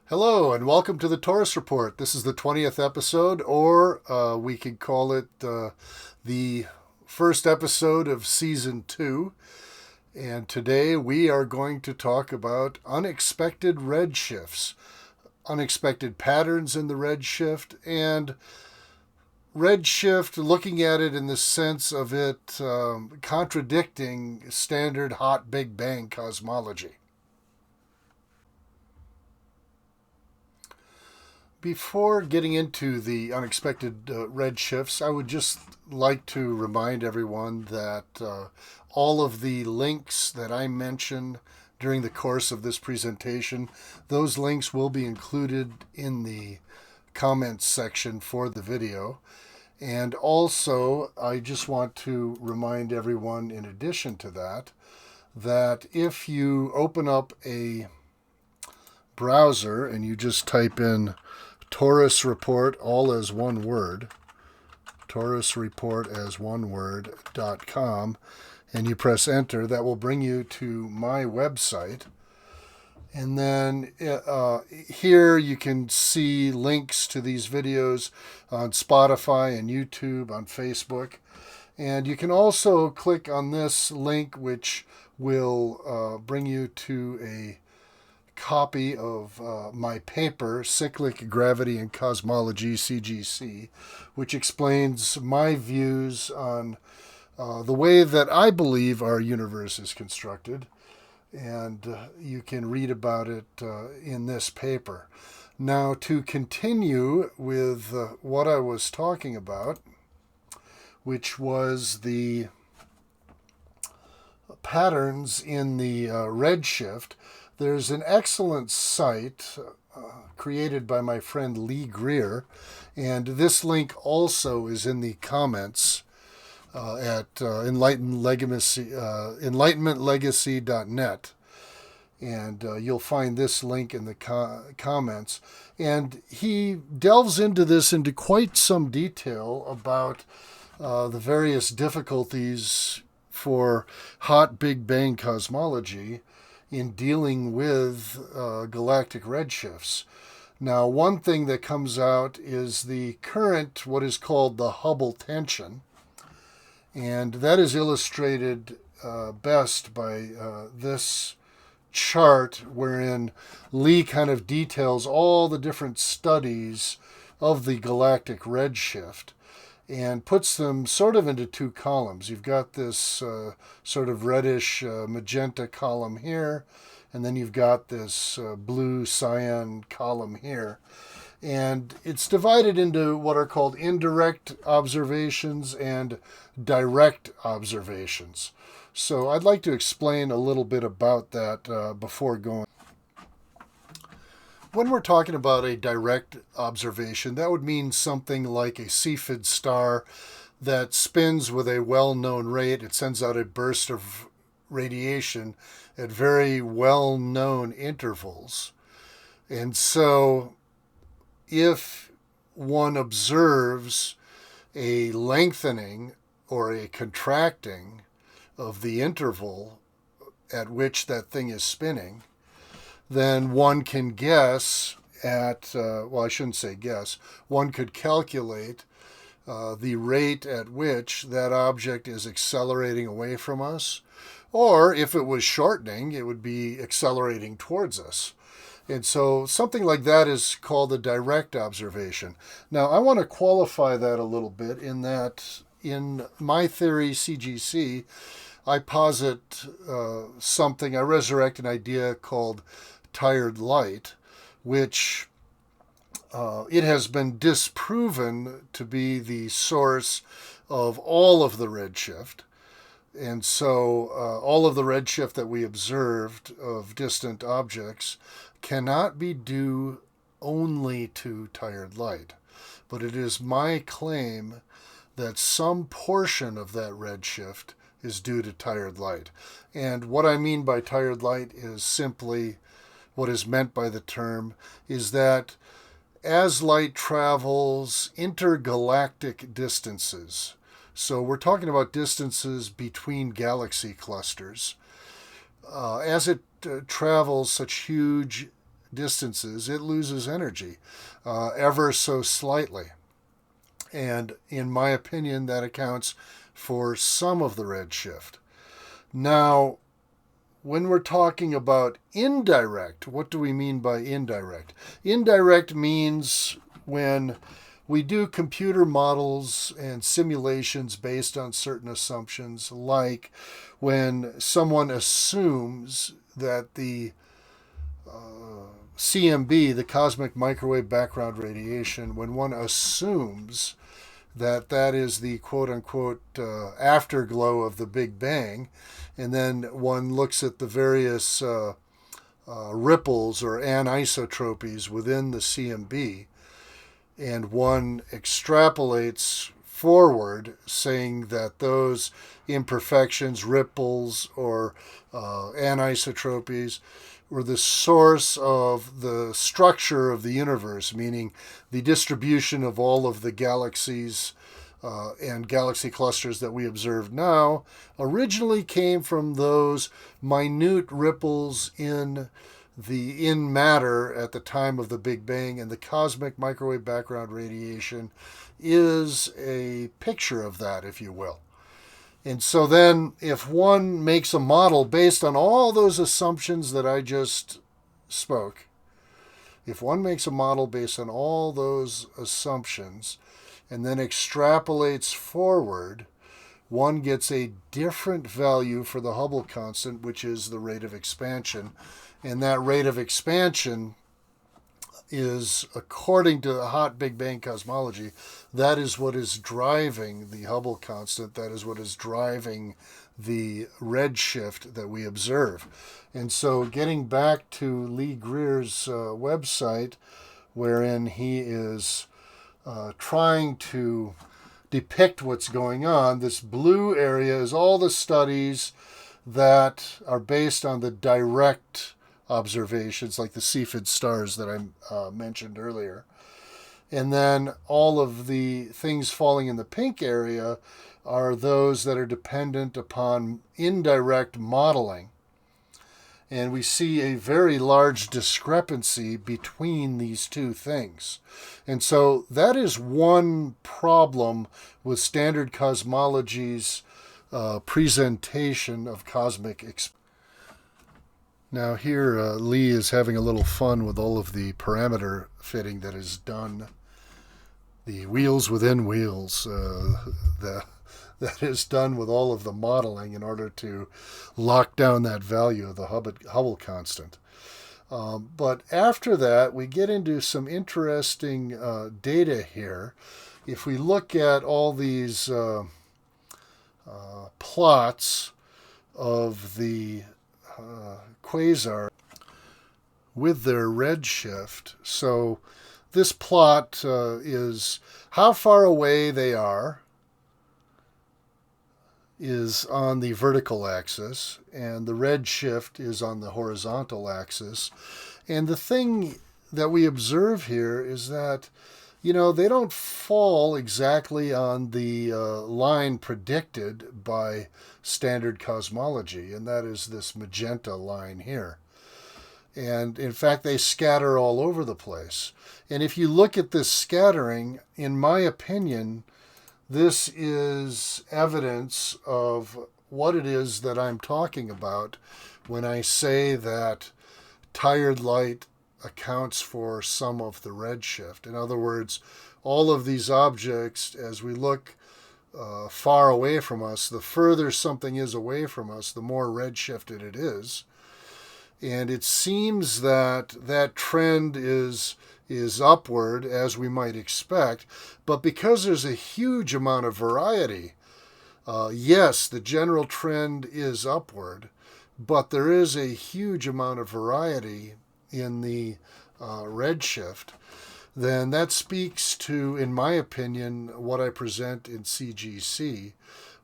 Hello and welcome to the Taurus Report. This is the 20th episode, or we could call it the first episode of Season 2. And today we are going to talk about unexpected redshifts, unexpected patterns in the redshift, and redshift, looking at it in the sense of it contradicting standard hot Big Bang cosmology. Before getting into the unexpected redshifts, I would just like to remind everyone that all of the links that I mention during the course of this presentation, those links will be included in the comments section for the video. And also, I just want to remind everyone, in addition to that, that if you open up a browser and you just type in Taurus Report, all as one word, taurusreport.com, and you press enter, that will bring you to my website. And then here you can see links to these videos on Spotify and YouTube, on Facebook. And you can also click on this link, which will bring you to a copy of my paper, Cyclic Gravity and Cosmology, CGC, which explains my views on the way that I believe our universe is constructed. And you can read about it in this paper. Now, to continue with what I was talking about, which was the patterns in the redshift, there's an excellent site created by my friend Lee Greer, and this link also is in the comments at enlightenmentlegacy.net. And you'll find this link in the comments. And he delves into this into quite some detail about the various difficulties for hot Big Bang cosmology in dealing with galactic redshifts. Now, one thing that comes out is the current, what is called the Hubble tension, and that is illustrated best by this chart, wherein Lee kind of details all the different studies of the galactic redshift and puts them sort of into two columns. You've got this sort of reddish magenta column here, and then you've got this blue cyan column here. And it's divided into what are called indirect observations and direct observations. So I'd like to explain a little bit about that before going. When we're talking about a direct observation, that would mean something like a Cepheid star that spins with a well-known rate. It sends out a burst of radiation at very well-known intervals. And so if one observes a lengthening or a contracting of the interval at which that thing is spinning, then one can guess at, well, I shouldn't say guess, one could calculate the rate at which that object is accelerating away from us. Or if it was shortening, it would be accelerating towards us. And so something like that is called a direct observation. Now, I want to qualify that a little bit in that in my theory, CGC, I posit I resurrect an idea called tired light, which it has been disproven to be the source of all of the redshift. And so all of the redshift that we observed of distant objects cannot be due only to tired light. But it is my claim that some portion of that redshift is due to tired light. And what I mean by tired light is simply what is meant by the term is that as light travels intergalactic distances, so we're talking about distances between galaxy clusters, as it travels such huge distances, it loses energy ever so slightly. And in my opinion, that accounts for some of the redshift. Now, when we're talking about indirect, what do we mean by indirect? Indirect means when we do computer models and simulations based on certain assumptions, like when someone assumes that the CMB, the cosmic microwave background radiation, when one assumes that that is the quote-unquote afterglow of the Big Bang, and then one looks at the various ripples or anisotropies within the CMB, and one extrapolates forward, saying that those imperfections, ripples, or anisotropies were the source of the structure of the universe, meaning the distribution of all of the galaxies and galaxy clusters that we observe now originally came from those minute ripples in matter at the time of the Big Bang, and the cosmic microwave background radiation is a picture of that, if you will. And so then if one makes a model based on all those assumptions that I just spoke, if one makes a model based on all those assumptions and then extrapolates forward, one gets a different value for the Hubble constant, which is the rate of expansion. And that rate of expansion is, according to the hot Big Bang cosmology, that is what is driving the Hubble constant. That is what is driving the redshift that we observe. And so getting back to Lee Greer's website, wherein he is trying to depict what's going on, this blue area is all the studies that are based on the direct observations, like the Cepheid stars that I mentioned earlier. And then all of the things falling in the pink area are those that are dependent upon indirect modeling. And we see a very large discrepancy between these two things. And so that is one problem with standard cosmology's presentation of cosmic experience. Now here, Lee is having a little fun with all of the parameter fitting that is done. The wheels within wheels that is done with all of the modeling in order to lock down that value of the Hubble constant. But after that, we get into some interesting data here. If we look at all these plots of the quasar with their redshift. So this plot is how far away they are is on the vertical axis, and the redshift is on the horizontal axis. And the thing that we observe here is that, you know, they don't fall exactly on the line predicted by standard cosmology, and that is this magenta line here. And in fact, they scatter all over the place. And if you look at this scattering, in my opinion, this is evidence of what it is that I'm talking about when I say that tired light accounts for some of the redshift. In other words, all of these objects, as we look far away from us, the further something is away from us, the more redshifted it is. And it seems that that trend is upward, as we might expect, but because there's a huge amount of variety, yes, the general trend is upward, but there is a huge amount of variety in the redshift, then that speaks to, in my opinion, what I present in CGC,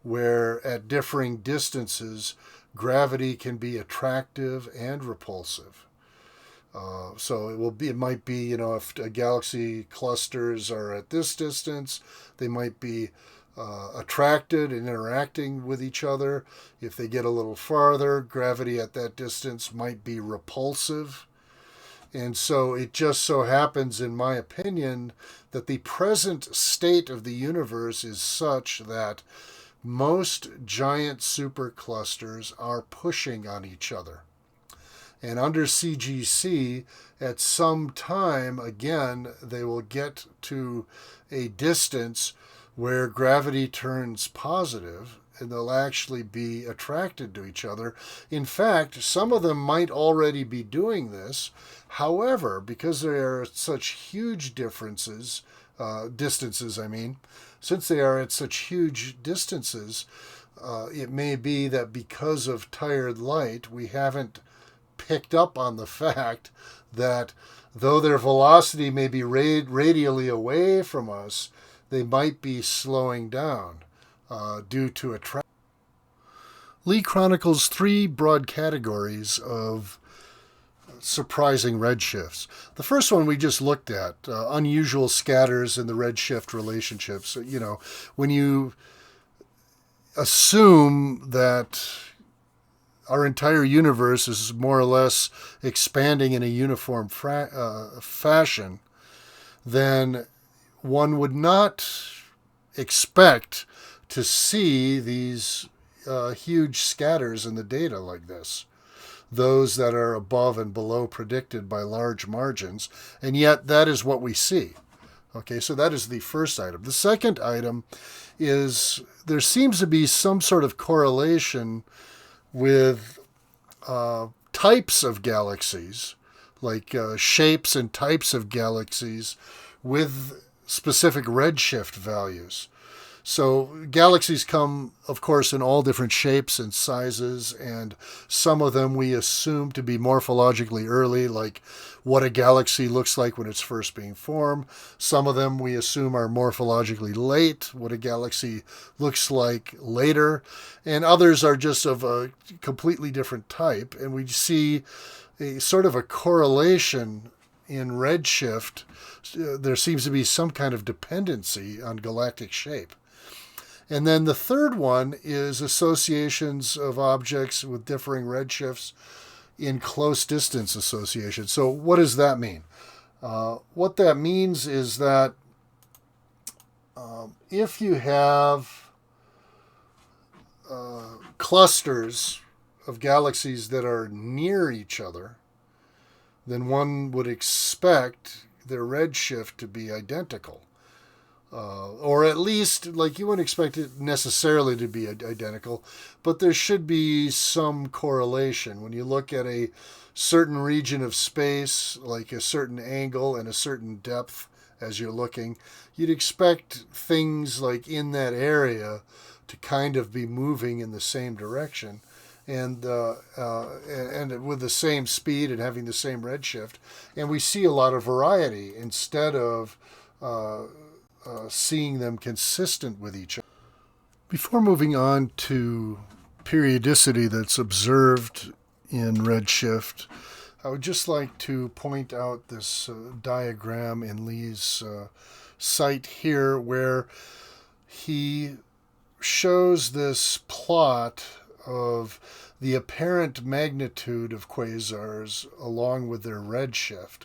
where at differing distances, gravity can be attractive and repulsive. So it might be, you know, if a galaxy clusters are at this distance, they might be attracted and interacting with each other. If they get a little farther, gravity at that distance might be repulsive. And so it just so happens, in my opinion, that the present state of the universe is such that most giant superclusters are pushing on each other. And under CGC, at some time, again, they will get to a distance where gravity turns positive and they'll actually be attracted to each other. In fact, some of them might already be doing this. However, because there are such huge distances, since they are at such huge distances, it may be that because of tired light, we haven't picked up on the fact that though their velocity may be radially away from us, they might be slowing down due to attraction. Lee chronicles three broad categories of surprising redshifts. The first one we just looked at, unusual scatters in the redshift relationships. When you assume that our entire universe is more or less expanding in a uniform fashion, then one would not expect to see these huge scatters in the data like this, those that are above and below predicted by large margins, and yet that is what we see. Okay, so that is the first item. The second item is there seems to be some sort of correlation with types of galaxies, like shapes and types of galaxies with specific redshift values. So galaxies come, of course, in all different shapes and sizes, and some of them we assume to be morphologically early, like what a galaxy looks like when it's first being formed. Some of them we assume are morphologically late, what a galaxy looks like later, and others are just of a completely different type, and we see a sort of a correlation in redshift. There seems to be some kind of dependency on galactic shape. And then the third one is associations of objects with differing redshifts in close distance association. So what does that mean? What that means is that if you have clusters of galaxies that are near each other, then one would expect their redshift to be identical. Or at least, like, you wouldn't expect it necessarily to be identical, but there should be some correlation. When you look at a certain region of space, like a certain angle and a certain depth as you're looking, you'd expect things like in that area to kind of be moving in the same direction and with the same speed and having the same redshift. And we see a lot of variety instead of seeing them consistent with each other. Before moving on to periodicity that's observed in redshift, I would just like to point out this diagram in Lee's site here, where he shows this plot of the apparent magnitude of quasars along with their redshift.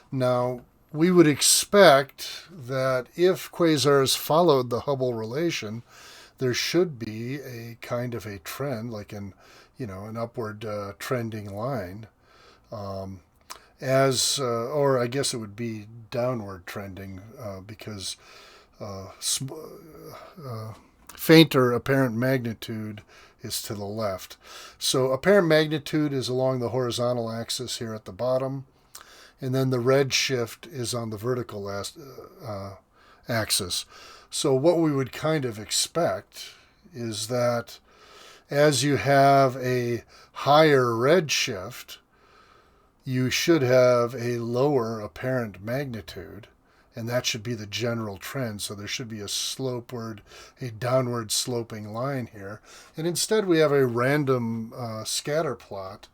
Now, we would expect that if quasars followed the Hubble relation, there should be a kind of a trend, like an upward trending line, or I guess it would be downward trending because fainter apparent magnitude is to the left. So apparent magnitude is along the horizontal axis here at the bottom, and then the redshift is on the vertical axis. So what we would kind of expect is that as you have a higher redshift, you should have a lower apparent magnitude, and that should be the general trend. So there should be a downward sloping line here. And instead we have a random scatter plot.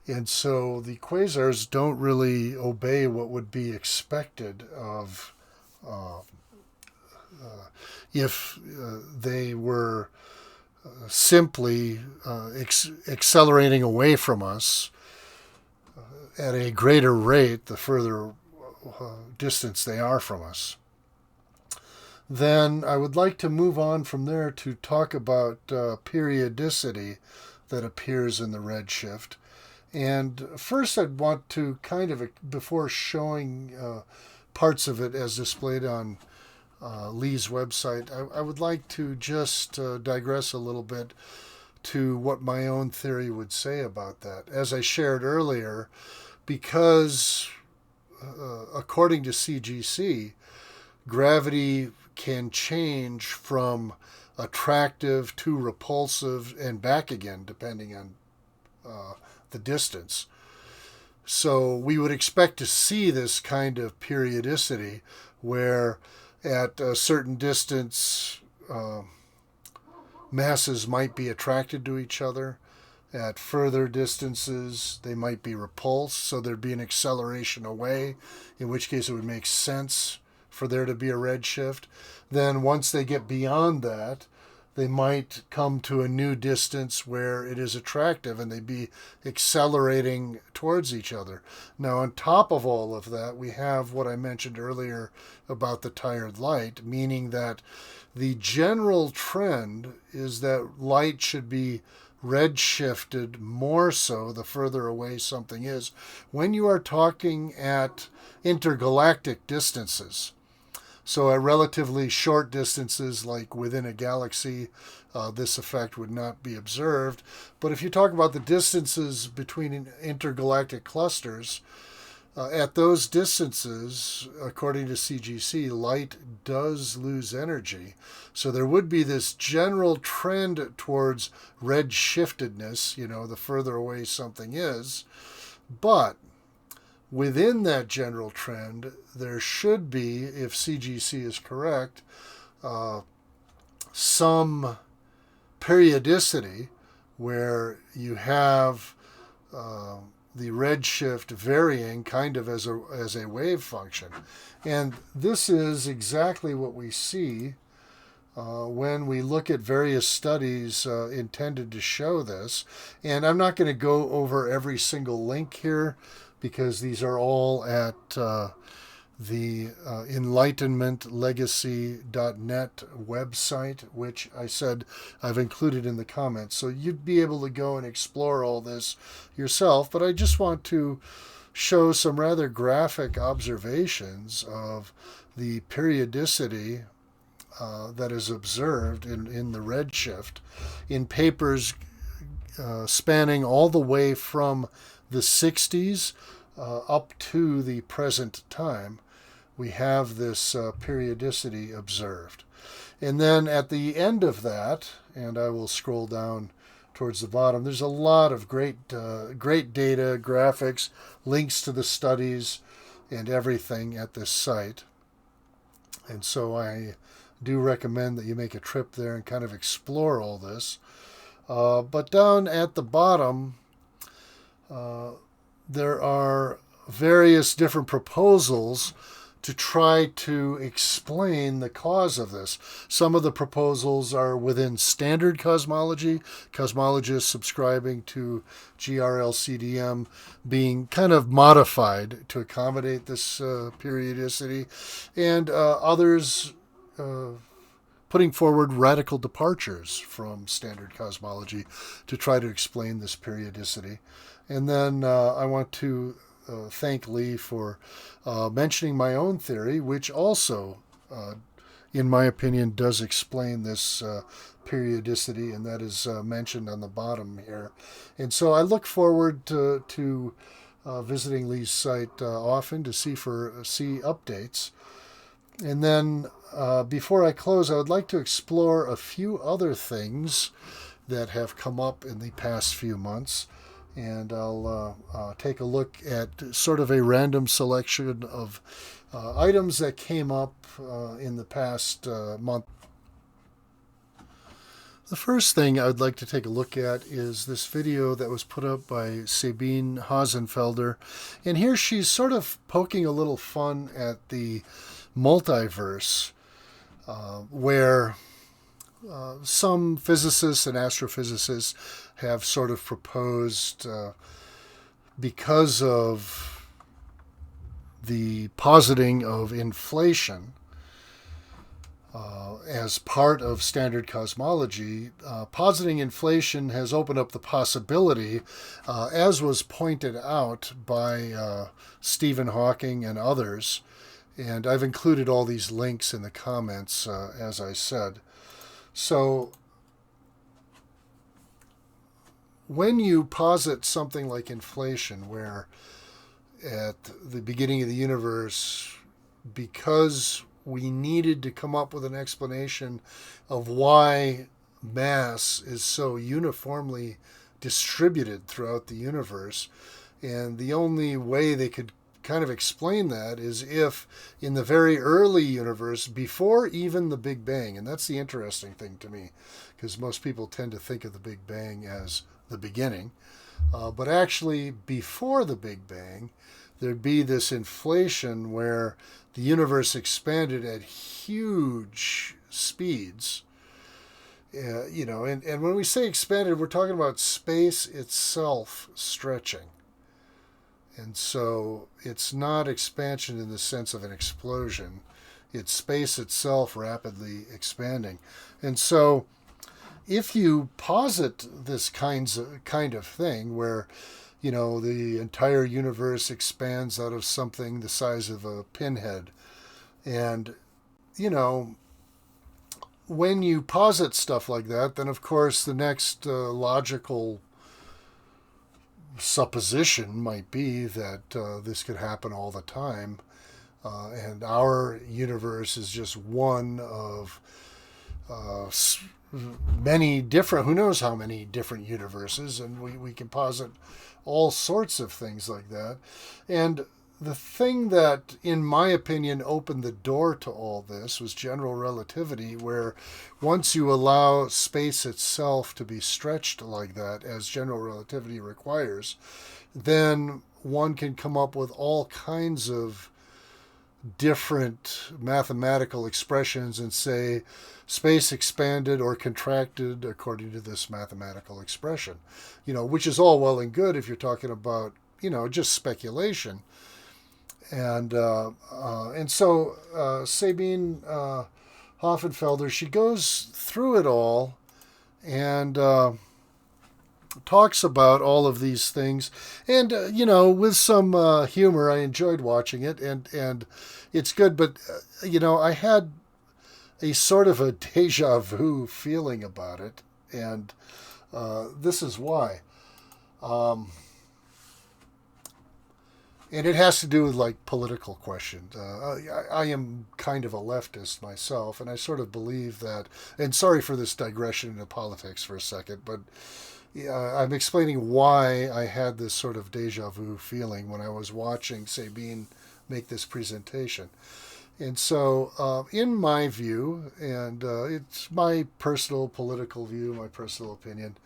And so the quasars don't really obey what would be expected of if they were simply accelerating away from us at a greater rate the further distance they are from us. Then I would like to move on from there to talk about periodicity that appears in the redshift. And first I'd want to kind of, before showing parts of it as displayed on Lee's website, I would like to just digress a little bit to what my own theory would say about that. As I shared earlier, because according to CGC, gravity can change from attractive to repulsive and back again, depending on the distance. So we would expect to see this kind of periodicity where at a certain distance masses might be attracted to each other. At further distances, they might be repulsed, so there'd be an acceleration away, in which case it would make sense for there to be a redshift. Then once they get beyond that, they might come to a new distance where it is attractive and they'd be accelerating towards each other. Now, on top of all of that, we have what I mentioned earlier about the tired light, meaning that the general trend is that light should be redshifted more so the further away something is when you are talking at intergalactic distances. So at relatively short distances, like within a galaxy, this effect would not be observed. But if you talk about the distances between intergalactic clusters, at those distances, according to CGC, light does lose energy. So there would be this general trend towards redshiftedness, the further away something is. But within that general trend, there should be, if CGC is correct, some periodicity where you have the redshift varying kind of as a wave function. And this is exactly what we see when we look at various studies intended to show this. And I'm not going to go over every single link here, because these are all at the enlightenmentlegacy.net website, which I said I've included in the comments. So you'd be able to go and explore all this yourself. But I just want to show some rather graphic observations of the periodicity that is observed in the redshift in papers spanning all the way from the 60s up to the present time. We have this periodicity observed. And then at the end of that, and I will scroll down towards the bottom, there's a lot of great data, graphics, links to the studies, and everything at this site. And so I do recommend that you make a trip there and kind of explore all this. But down at the bottom, there are various different proposals to try to explain the cause of this. Some of the proposals are within standard cosmology, cosmologists subscribing to GR-LCDM being kind of modified to accommodate this periodicity, and others putting forward radical departures from standard cosmology to try to explain this periodicity. And then I want to thank Lee for mentioning my own theory, which also, in my opinion, does explain this periodicity, and that is mentioned on the bottom here. And so I look forward to visiting Lee's site often to see updates. And then before I close, I would like to explore a few other things that have come up in the past few months. And I'll take a look at sort of a random selection of items that came up in the past month. The first thing I would like to take a look at is this video that was put up by Sabine Hasenfelder. And here she's sort of poking a little fun at the multiverse, where some physicists and astrophysicists have sort of proposed because of the positing of inflation as part of standard cosmology, positing inflation has opened up the possibility, as was pointed out by Stephen Hawking and others, and I've included all these links in the comments, as I said. So when you posit something like inflation, where at the beginning of the universe, because we needed to come up with an explanation of why mass is so uniformly distributed throughout the universe, and the only way they could kind of explain that is if in the very early universe, before even the Big Bang, and that's the interesting thing to me, because most people tend to think of the Big Bang as the beginning, but actually before the Big Bang, there'd be this inflation where the universe expanded at huge speeds. And when we say expanded, we're talking about space itself stretching. And so it's not expansion in the sense of an explosion. It's space itself rapidly expanding. And so if you posit this kind of thing where, the entire universe expands out of something the size of a pinhead, and, when you posit stuff like that, then of course the next logical supposition might be that this could happen all the time, and our universe is just one of many different, who knows how many different universes, and we can posit all sorts of things like that. And the thing that, in my opinion, opened the door to all this was general relativity, where once you allow space itself to be stretched like that, as general relativity requires, then one can come up with all kinds of different mathematical expressions and say space expanded or contracted according to this mathematical expression, which is all well and good if you're talking about, just speculation. And so Sabine Hoffenfelder, she goes through it all and talks about all of these things, and with some humor. I enjoyed watching it, and it's good. But I had a sort of a deja vu feeling about it, and this is why. And it has to do with like political questions. I am kind of a leftist myself, and I sort of believe that. And sorry for this digression into politics for a second, but I'm explaining why I had this sort of deja vu feeling when I was watching Sabine make this presentation. And so, in my view, and it's my personal political view, my personal opinion,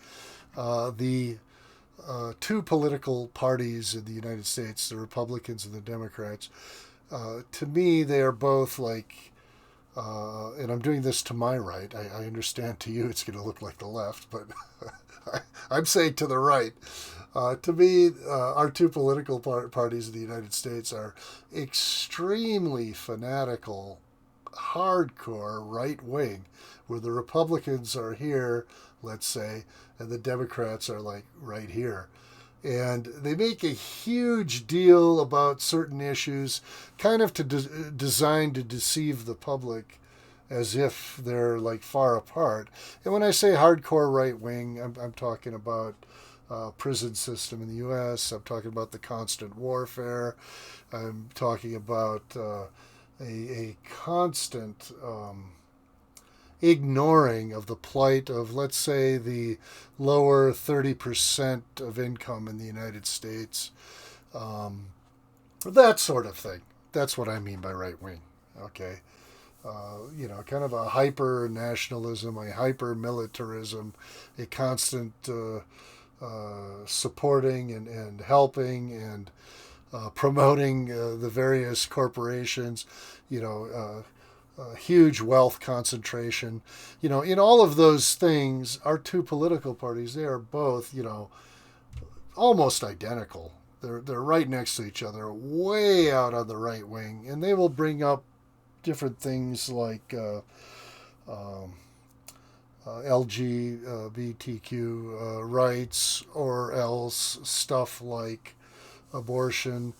the two political parties in the United States, the Republicans and the Democrats, to me, they are both like, and I'm doing this to my right. I understand to you it's going to look like the left, but I'm saying to the right. To me, our two political parties in the United States are extremely fanatical, hardcore right wing, where the Republicans are here, let's say, and the Democrats are like right here. And they make a huge deal about certain issues, kind of designed to deceive the public as if they're like far apart. And when I say hardcore right wing, I'm talking about prison system in the U.S. I'm talking about the constant warfare. I'm talking about a constant ignoring of the plight of, let's say, the lower 30% of income in the United States. That sort of thing. That's what I mean by right wing. Okay. Kind of a hyper nationalism, a hyper militarism, a constant supporting and helping and promoting the various corporations, huge wealth concentration. In all of those things, our two political parties, they are both, almost identical. they're right next to each other, way out on the right wing, and they will bring up different things like um, LGBTQ rights, or else stuff like abortion,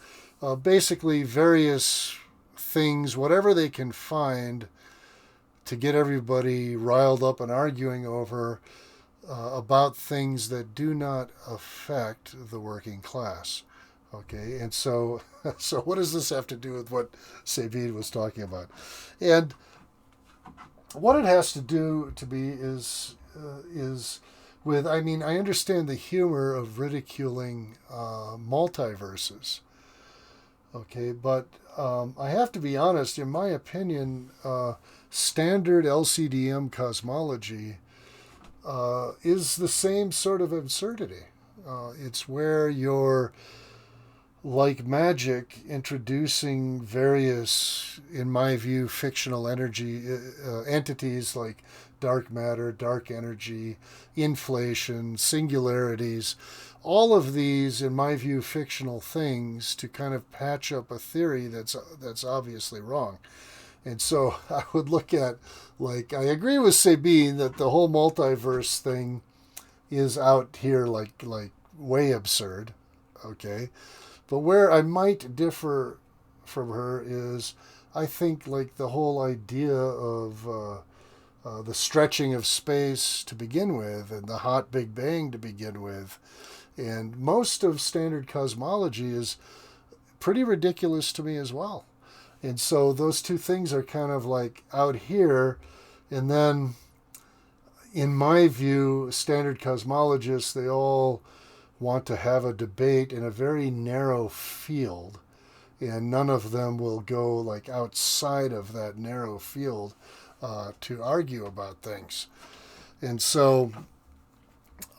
basically various things, whatever they can find to get everybody riled up and arguing over about things that do not affect the working class. Okay, and so so what does this have to do with what Sabine was talking about? And what it has to do to be is with, I mean, I understand the humor of ridiculing multiverses. Okay, but I have to be honest. In my opinion, standard LCDM cosmology is the same sort of absurdity. It's where you're, like magic, introducing various, in my view, fictional energy entities like dark matter, dark energy, inflation, singularities, all of these, in my view, fictional things to kind of patch up a theory that's obviously wrong. And so I would look at, like, I agree with Sabine that the whole multiverse thing is out here like way absurd, okay? But where I might differ from her is, I think, like, the whole idea of the stretching of space to begin with, and the hot Big Bang to begin with, and most of standard cosmology is pretty ridiculous to me as well. And so those two things are kind of like out here. And then, in my view, standard cosmologists, they all want to have a debate in a very narrow field. And none of them will go like outside of that narrow field to argue about things. And so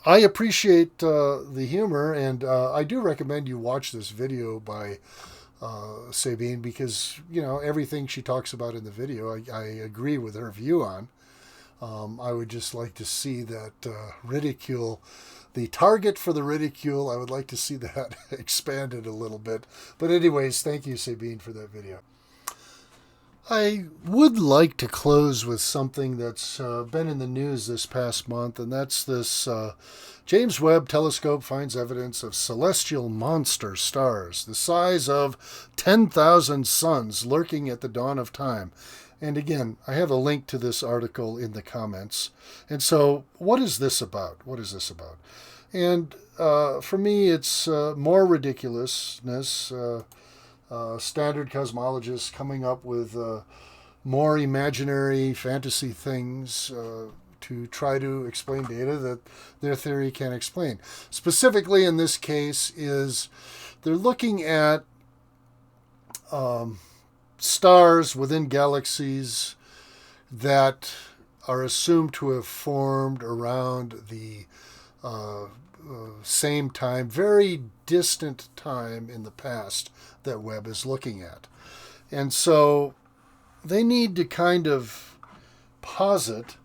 I appreciate the humor, and I do recommend you watch this video by Sabine, because, you know, everything she talks about in the video, I agree with her view on. I would just like to see that ridicule, the target for the ridicule, I would like to see that expanded a little bit. But anyways, thank you, Sabine, for that video. I would like to close with something that's been in the news this past month, and that's this James Webb Telescope finds evidence of celestial monster stars the size of 10,000 suns lurking at the dawn of time. And again, I have a link to this article in the comments. And so, what is this about? What is this about? And for me, it's more ridiculousness. Standard cosmologists coming up with more imaginary fantasy things to try to explain data that their theory can't explain. Specifically in this case is they're looking at stars within galaxies that are assumed to have formed around the same time, very distant time in the past that Webb is looking at. And so they need to kind of posit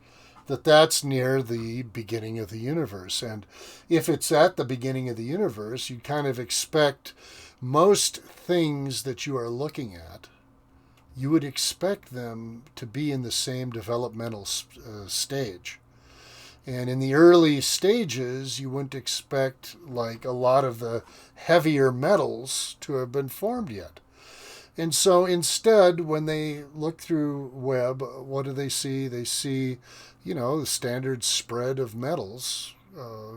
that that's near the beginning of the universe. And if it's at the beginning of the universe, you kind of expect most things that you are looking at, you would expect them to be in the same developmental stage. And in the early stages, you wouldn't expect like a lot of the heavier metals to have been formed yet. And so instead, when they look through Webb, what do they see? They see, you know, the standard spread of metals,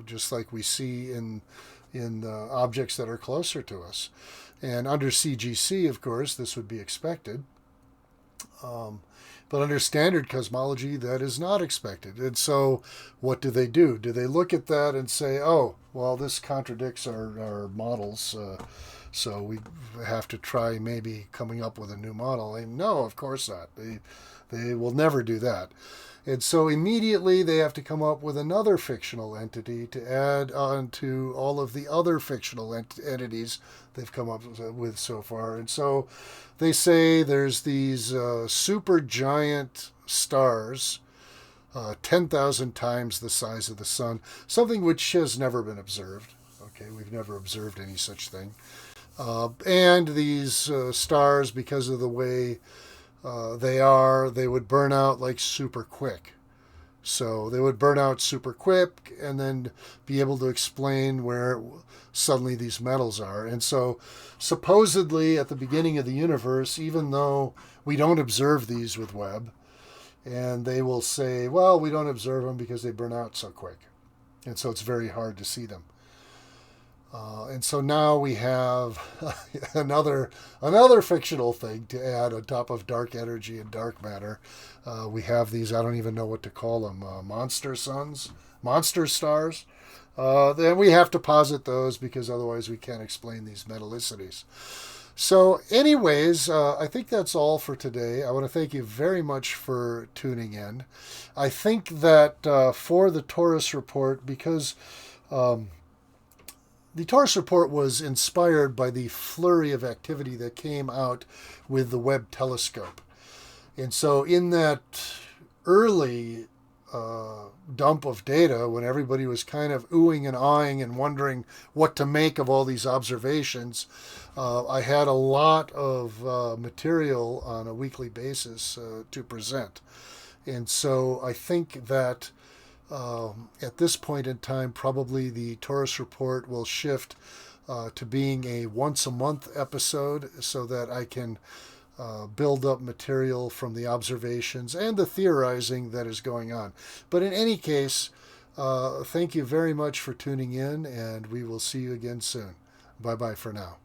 just like we see in objects that are closer to us. And under CGC, of course, this would be expected. But under standard cosmology, that is not expected. And so what do? Do they look at that and say, oh, well, this contradicts our models, so we have to try maybe coming up with a new model? And no, of course not. They will never do that. And so immediately they have to come up with another fictional entity to add on to all of the other fictional entities they've come up with so far. And so they say there's these super giant stars, 10,000 times the size of the sun, something which has never been observed. Okay, we've never observed any such thing. And these stars, because of the way they would burn out like super quick. So they would burn out super quick and then be able to explain where suddenly these metals are. And so supposedly at the beginning of the universe, even though we don't observe these with Webb, and they will say, well, we don't observe them because they burn out so quick. And so it's very hard to see them. And so now we have another fictional thing to add on top of dark energy and dark matter. We have these, I don't even know what to call them, monster suns, monster stars. Then we have to posit those because otherwise we can't explain these metallicities. So anyways, I think that's all for today. I want to thank you very much for tuning in. I think that for the Taurus report, because the Taurus report was inspired by the flurry of activity that came out with the Webb telescope. And so in that early dump of data, when everybody was kind of oohing and aahing and wondering what to make of all these observations, I had a lot of material on a weekly basis to present. And so I think that at this point in time, probably the Taurus report will shift to being a once a month episode so that I can build up material from the observations and the theorizing that is going on. But in any case, thank you very much for tuning in, and we will see you again soon. Bye-bye for now.